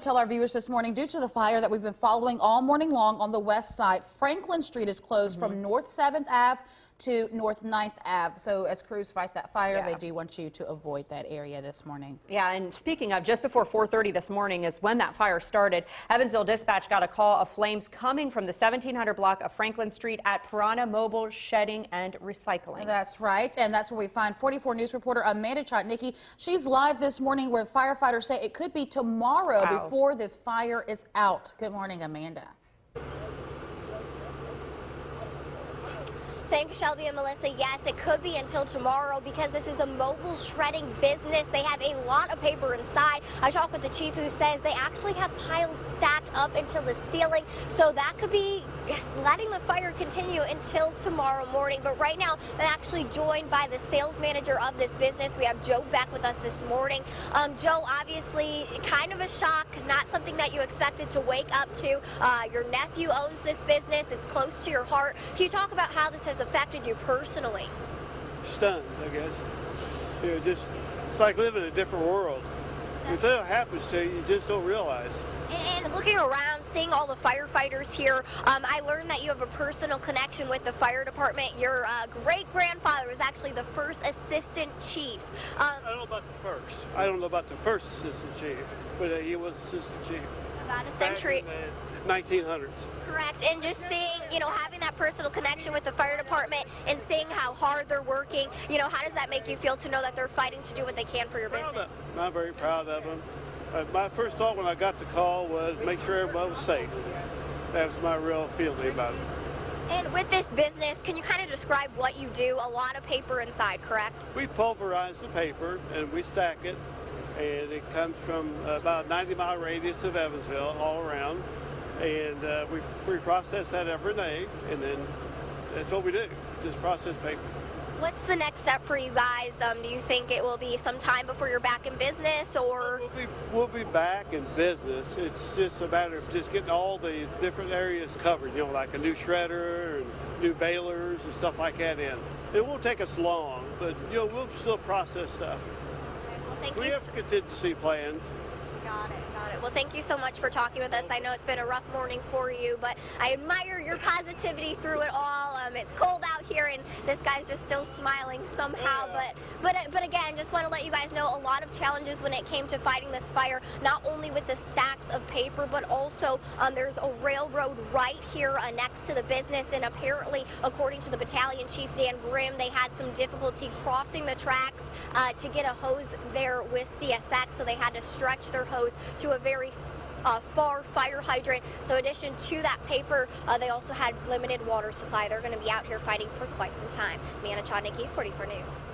Tell our viewers this morning, due to the fire that we've been following all morning long on the west side, Franklin Street is closed from North 7th Ave to North 9th Ave. So as crews fight that fire, they do want you to avoid that area this morning. Yeah, and speaking of, just before 4:30 this morning is when that fire started. Evansville Dispatch got a call of flames coming from the 1700 block of Franklin Street at Piranha Mobile Shedding and Recycling. That's right, and that's where we find 44 News reporter Amanda Chotnicki. She's live this morning where firefighters say it could be tomorrow before this fire is out. Good morning, Amanda. Thanks, Shelby and Melissa. Yes, it could be until tomorrow because this is a mobile shredding business. They have a lot of paper inside. I talked with the chief who says they actually have piles stacked up until the ceiling. So that could be letting the fire continue until tomorrow morning. But right now, I'm actually joined by the sales manager of this business. We have Joe Beck with us this morning. Joe, obviously kind of a shock, not something that you expected to wake up to. Your nephew owns this business. It's close to your heart. Can you talk about how this has affected you personally? Stunned, I guess. You know, just it's like living in a different world. Until it happens to you, you just don't realize. And looking around, seeing all the firefighters here, I learned that you have a personal connection with the fire department. Your great-grandfather was actually the first assistant chief. I don't know about the first. I don't know about the first assistant chief, but he was assistant chief. About a century. Back in the 1900s. Correct. And just seeing, having that personal connection with the fire department and seeing how hard they're working, how does that make you feel to know that they're fighting to do what they can for your business? I'm very proud of them. My first thought when I got the call was make sure everybody was safe. That was my real feeling about it. And with this business, can you kind of describe what you do? A lot of paper inside, correct? We pulverize the paper and we stack it, and it comes from about a 90-mile radius of Evansville all around. And we process that every day, and then that's what we do, just process paper. What's the next step for you guys? Do you think it will be some time before you're back in business, or? We'll be back in business. It's just a matter of just getting all the different areas covered, like a new shredder and new balers and stuff like that in. It won't take us long, but we'll still process stuff. Well, thank we you. have contingency plans. Got it. Well, thank you so much for talking with us. I know it's been a rough morning for you, but I admire your positivity through it all. It's cold out here, and this guy's just still smiling somehow. But again, just want to let you guys know a lot of challenges when it came to fighting this fire, not only with the stacks of paper, but also there's a railroad right here next to the business, and apparently, according to the battalion chief, Dan Grimm, they had some difficulty crossing the tracks to get a hose there with CSX, so they had to stretch their hose to a very far fire hydrant. So in addition to that paper, they also had limited water supply. They're going to be out here fighting for quite some time. Amanda Chotnicki, 44 News.